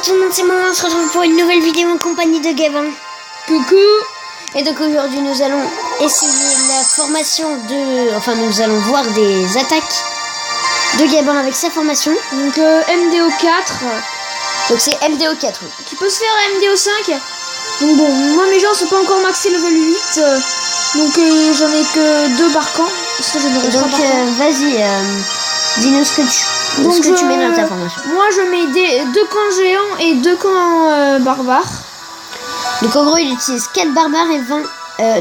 tout le monde, c'est moi, on se retrouve pour une nouvelle vidéo en compagnie de Gabin. Coucou. Et donc aujourd'hui nous allons essayer la formation de... Enfin nous allons voir des attaques de Gabin avec sa formation. Donc MDO 4. Donc c'est MDO 4 oui. Qui peut se faire MDO 5. Donc bon, moi mes gens sont pas encore maxé level 8. Donc j'en ai que 2 par camp. Ça, donc vas-y, dis-nous ce que tu mets dans ta formation. Moi je mets 2 camps géants et 2 camps barbares. Donc en gros il utilise 4 barbares et 20...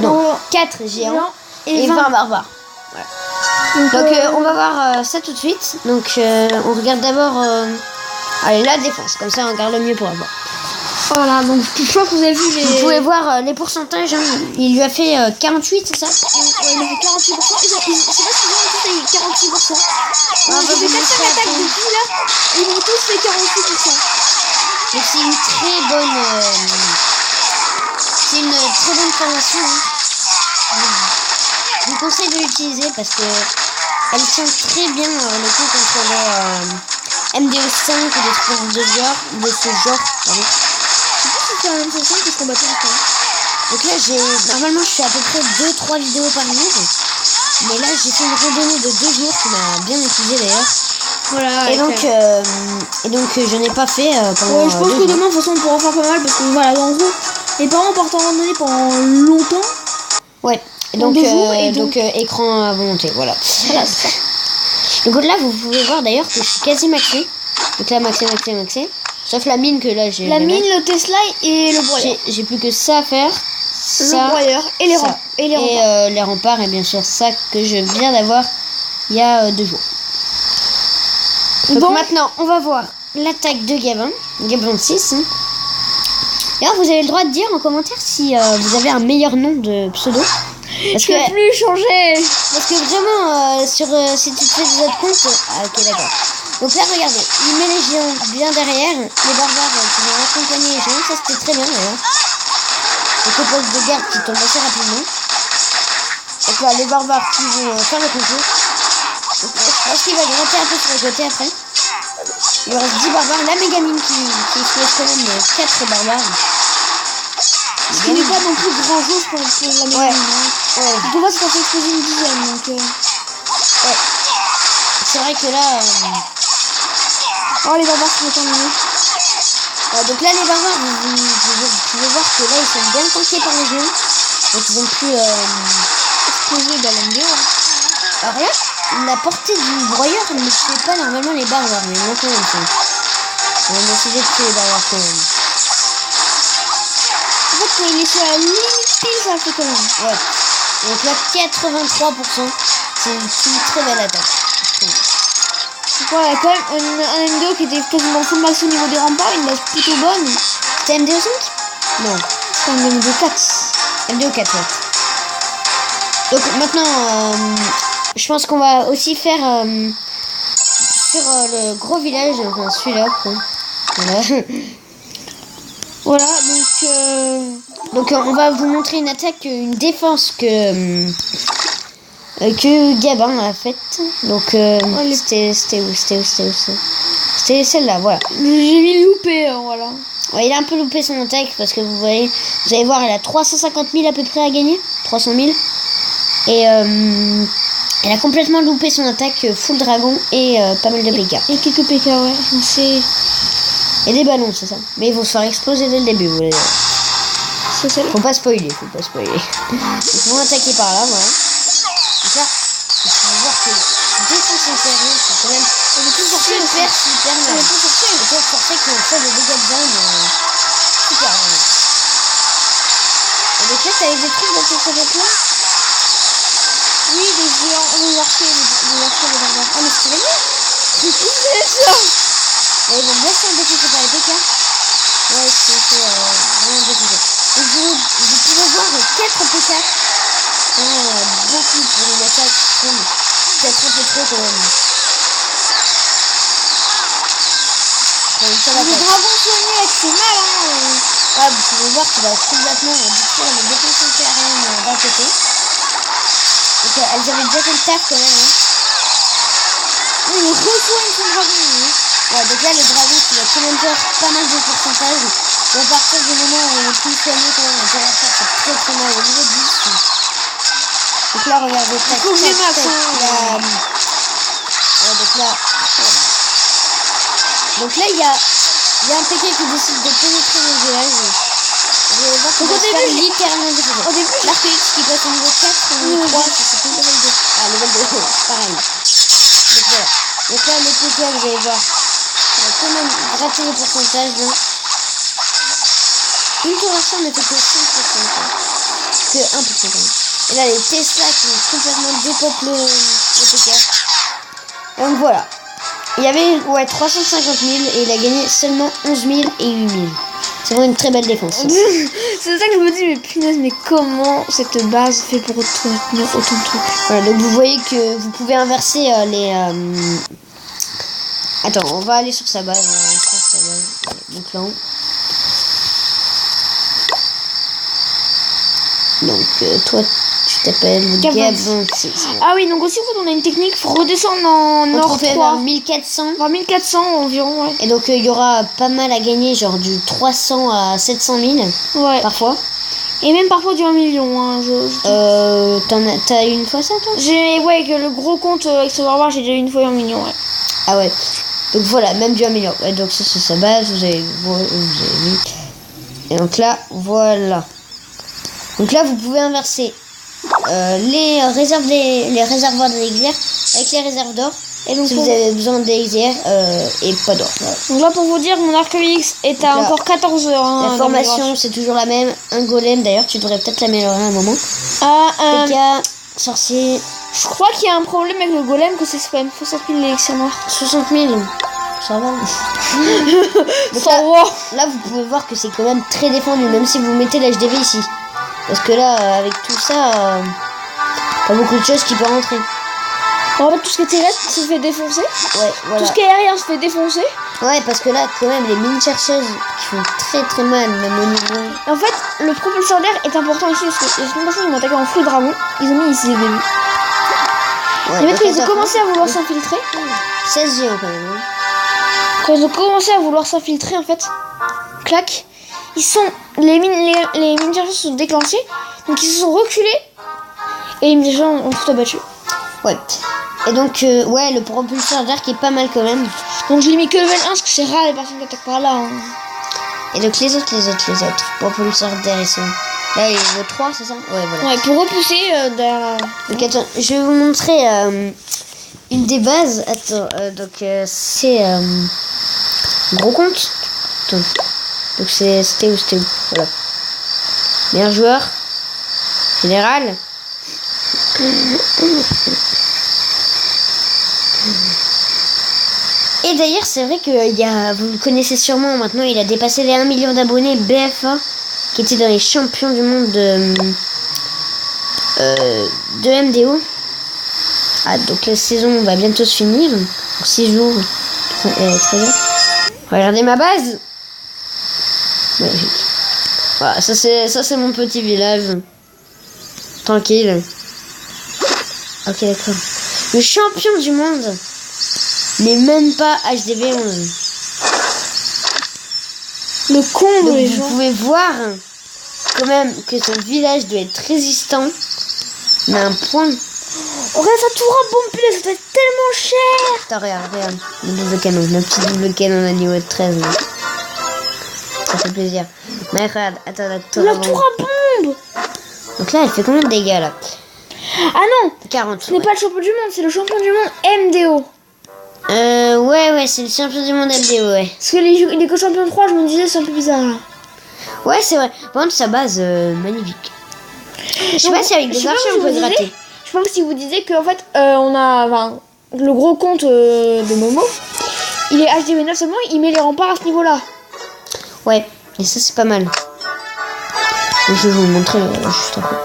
non, 4 géants et 20 barbares. Voilà. Donc on va voir ça tout de suite. Donc on regarde d'abord allez, la défense, comme ça on regarde le mieux pour avoir. Voilà, donc je crois que vous avez vu les... Vous pouvez voir les pourcentages, hein. Il lui a fait 48, c'est ça? Ouais, il a fait 48%. Je sais pas si vous avez fait 46%. J'ai fait 4 attaques depuis là, et ils m'ont tous fait 48%. Donc c'est une très bonne... c'est une très bonne formation. Hein. Je vous conseille de l'utiliser parce que elle tient très bien le coup contre les MDO5 ou des trucs de ce genre. Pardon. C'est la même façon que ce qu'on battait encore. Donc là normalement je fais à peu près 2-3 vidéos par jour. Mais là j'ai fait une randonnée de 2 jours qui m'a bien épuisé d'ailleurs. Voilà. Et donc je n'ai pas fait pendant je pense que demain de toute façon on pourra en faire pas mal parce que voilà, en gros les parents partent en randonnée pendant longtemps. Ouais. Et donc écran à volonté, voilà. Voilà, c'est ça. Donc là vous pouvez voir d'ailleurs que je suis quasi maxé. Donc là maxé. Sauf la mine que là j'ai. La mine, le Tesla et le broyeur. J'ai plus que ça à faire. Le broyeur et les remparts. Et les remparts et bien sûr ça que je viens d'avoir il y a 2 jours. Donc maintenant on va voir l'attaque de Gabin 6. Hein. D'ailleurs vous avez le droit de dire en commentaire si vous avez un meilleur nom de pseudo. Parce que plus changer. Parce que vraiment si tu te fais des autres comptes. Ah, ok d'accord. Donc là regardez, il met les géants bien derrière, les barbares qui vont accompagner les géants, ça c'était très bien d'ailleurs. Donc le poste de garde qui tombe assez rapidement. Donc là les barbares qui vont faire le concours. Donc je pense qu'il va grimper un peu sur le côté après. Il lui reste 10 barbares, la mégamine qui soulève quand même 4 barbares. Ce qui n'est pas non plus grand chose pour la mégamine. Ouais. Tu vois, ça fait exploser une dizaine donc. Ouais. C'est vrai que là. Oh les barbares sont terminés. Donc là les barbares, vous pouvez voir que là ils sont bien tankés par les géants. Donc ils ont pu exploser dans l'MDO. Alors là, la portée du broyeur ne tue pas normalement les barbares, mais maintenant ils font. On va essayer de tuer les barbares quand même. En fait quand il est sur la limite pile ça fait quand même. Ouais. Donc là 83%, c'est une très belle attaque. Voilà, quand même un MDO qui était quasiment full max au niveau des remparts, une base plutôt bonne. C'était MDO 5? Non. C'était un MDO 4. MDO 4, ouais. Donc maintenant, je pense qu'on va aussi faire sur le gros village, enfin celui-là. Voilà. Voilà, donc on va vous montrer une attaque, une défense que Gabin a faite. Donc c'était où? C'était celle-là, voilà. J'ai mis loupé, voilà. Ouais, il a un peu loupé son attaque parce que vous allez voir, elle a 350 000 à peu près à gagner, 300 000. Et elle a complètement loupé son attaque full dragon et pas mal de PK. Et quelques PK, ouais. C'est... Et des ballons, c'est ça. Mais ils vont se faire exploser dès le début, vous voulez dire. Faut pas spoiler. Ils vont attaquer par là, voilà. Donc là, il faut voir que défense intérieure, c'est quand même super mal. Les plus forcés qui ont fait des dégâts de zone super mal. Et donc là, t'avais des trucs dans cette attaque-là? Oui, des géants, les archers, les barbares. Ah mais c'est vrai. C'est ça. Et ils vont bien se faire défoncer par les PK. Ouais, c'est vraiment défoncé. Et vous pouvez voir 4 PK. Beaucoup pour une attaque qui tombe peut-être un peu trop quand même. Le dragon soigné, c'est mal hein. Ouais, vous pouvez voir qu'il va complètement détruire les défenses aériennes d'un côté. Donc elles avaient déjà fait le taf quand même. Hein. Oui, il resoigne son dragon. Hein. Ouais, donc là, le dragon, il va quand même faire pas mal de pourcentage. Et à partir du moment où on est plus soigné, quand même, on peut faire ça très très mal au niveau de 10. Donc là, regardez, tac, Faut que j'ai max, tac, hein. ouais, donc là, voilà. Donc là, il y a un PK qui décide de pénétrer le village. Vous allez voir qu'il va se faire littéralement défoncer. Au début, l'Archéix qui passe au niveau 4, au niveau 3, c'est plus level 2. Ah, level 2, pareil. Donc voilà. Donc là, le PK, vous allez voir, il va quand même gratter les pourcentages. Là. Une conversion ne fait que 5%. Que 1%. Et là, les Tesla qui vont complètement dépopler le PK. Donc voilà. Il y avait 350 000 et il a gagné seulement 11 000 et 8 000. C'est vraiment une très belle défense. C'est ça que je me dis, mais punaise, mais comment cette base fait pour tenir autant de trucs? Voilà, donc vous voyez que vous pouvez inverser les... Attends, on va aller sur sa base. Mon clan. Donc toi, tu t'appelles Gabon. Ah oui, donc aussi, on a une technique, il faut redescendre en Nord 3. Vers 1400. Vers 1400 environ, ouais. Et donc il y aura pas mal à gagner, genre du 300 à 700 000 ouais. Parfois. Et même parfois du 1 million. Hein, t'as eu une fois ça, toi? Ouais, que le gros compte Extra Barbare, j'ai déjà eu une fois 1 million, ouais. Ah ouais. Donc voilà, même du 1 million. Et donc ça, c'est sa base, vous avez vu. Et donc là, voilà. Donc là, vous pouvez inverser les réservoirs d'élixir avec les réserves d'or. Et donc, si vous avez besoin d'élixir et pas d'or. Voilà. Donc là, pour vous dire, mon Archéix est à encore 14 heures. Hein, la formation, c'est toujours la même. Un golem, d'ailleurs, tu devrais peut-être l'améliorer à un moment. PK, sorcier. Je crois qu'il y a un problème avec le golem, que c'est quand même 60 000 l'élixir noir. 60 000 ça va. Là, vous pouvez voir que c'est quand même très défendu, même si vous mettez l'HDV ici. Parce que là, avec tout ça, pas beaucoup de choses qui peuvent rentrer. En fait, tout ce qui est terrestre se fait défoncer. Ouais, voilà. Tout ce qui est aérien se fait défoncer. Ouais, parce que là, quand même, les mines chercheuses qui font très très mal, même au niveau. En fait, le propulseur d'air est important ici parce que les personnes qui m'ont attaqué en flou dragon, ils ont mis ici le début. Ouais, les mecs, ils ont commencé à vouloir s'infiltrer. 16 géants quand même. Hein. Quand ils ont commencé à vouloir s'infiltrer, en fait, clac. Les mines chercheuses se sont déclenchées, donc ils se sont reculés et les mines chercheuses ont tout abattu. Ouais. Et donc, ouais, le propulseur d'air qui est pas mal quand même. Donc je l'ai mis que level 1 parce que c'est rare les personnes qui attaquent par là. Hein. Et donc les autres. Propulseur d'air, ils sont. Là, il vaut 3, c'est ça? Ouais, voilà. Ouais, pour repousser derrière. Donc attends, je vais vous montrer une des bases. Attends, donc c'est gros compte. Attends. Donc c'était où? Voilà. Meilleur joueur. Général. Et d'ailleurs, c'est vrai que vous le connaissez sûrement maintenant, il a dépassé les 1 million d'abonnés, BFA, qui était dans les champions du monde de MDO. Ah, donc la saison va bientôt se finir. Pour 6 jours. 13 heures. Regardez ma base. Magique. Voilà, ça c'est mon petit village. Tranquille. Ok, d'accord. Le champion du monde n'est même pas HDV 11. Le comble, donc, les vous gens. pouvez voir quand même que son village doit être résistant. Mais un point. Regarde ça, tout bombe, ça doit être tellement cher. Attends, regarde. Le double canon. Le petit double canon à niveau 13. Là. Ça fait plaisir. Mais regarde, attends. La tour à bombe. Donc là, elle fait combien de dégâts là? Ah non, 40. Ce n'est pas le champion du monde, c'est le champion du monde MDO. Ouais, c'est le champion du monde MDO, ouais. Parce que il est que champion 3, je me disais, c'est un peu bizarre là. Ouais, c'est vrai. Par contre, sa base, magnifique. Je sais pas si avec des archers on peut gratter. Je pense que si vous disiez qu'en fait, on a le gros compte de Momo, il est HDV 9 seulement, il met les remparts à ce niveau-là. Ouais, et ça c'est pas mal. Donc, je vais vous montrer juste après.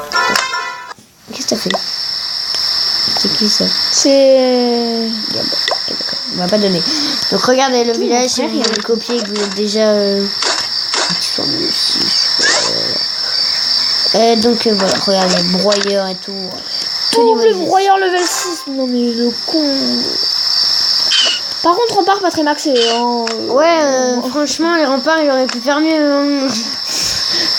Qu'est-ce que t'as fait? C'est qui ça? C'est... On va pas donner. Donc regardez le village, si vous le copier, que vous êtes déjà... donc voilà, regardez, broyeur et tout. Tout le broyeur level 6. Non mais le con. Par contre, Rempart pas très maxé. Ouais, franchement, les remparts, il aurait pu faire mieux. En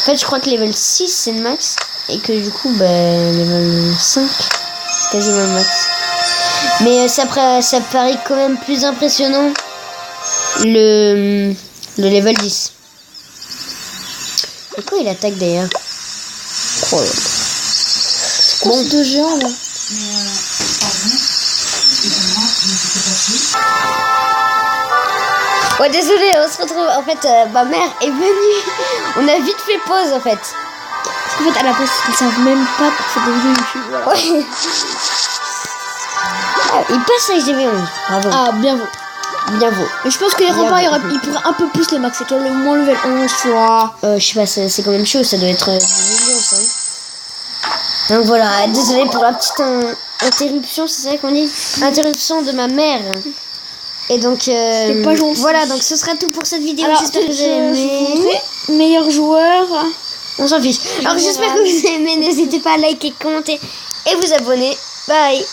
fait, je crois que level 6, c'est le max. Et que du coup, level 5, c'est quasiment le max. Mais ça paraît quand même plus impressionnant le level 10. Et quoi il attaque d'ailleurs? Oh là là. Bon, de géant là. Ouais, désolé, on se retrouve. En fait, ma mère est venue. On a vite fait pause en fait. Parce qu'en fait, à la base, ils savent même pas pour faire des vidéos YouTube. Voilà. Ouais. Ah, il passe à XGV11. Bravo. Ah, bien vu. Bien vaut. Mais je pense que les remparts, ils pourraient un peu plus les maxer. Au moins level 11, tu vois. Je sais pas, c'est quand même chaud. Ça doit être 10 millions ça. Donc voilà, désolé pour la petite interruption, c'est ça qu'on dit? Interruption de ma mère. Et donc, pas gentil. voilà, donc ce sera tout pour cette vidéo. Alors, j'espère que vous avez aimé. Meilleur joueur. On s'en fiche. Alors, j'espère que vous avez aimé. N'hésitez pas à liker, commenter et vous abonner. Bye.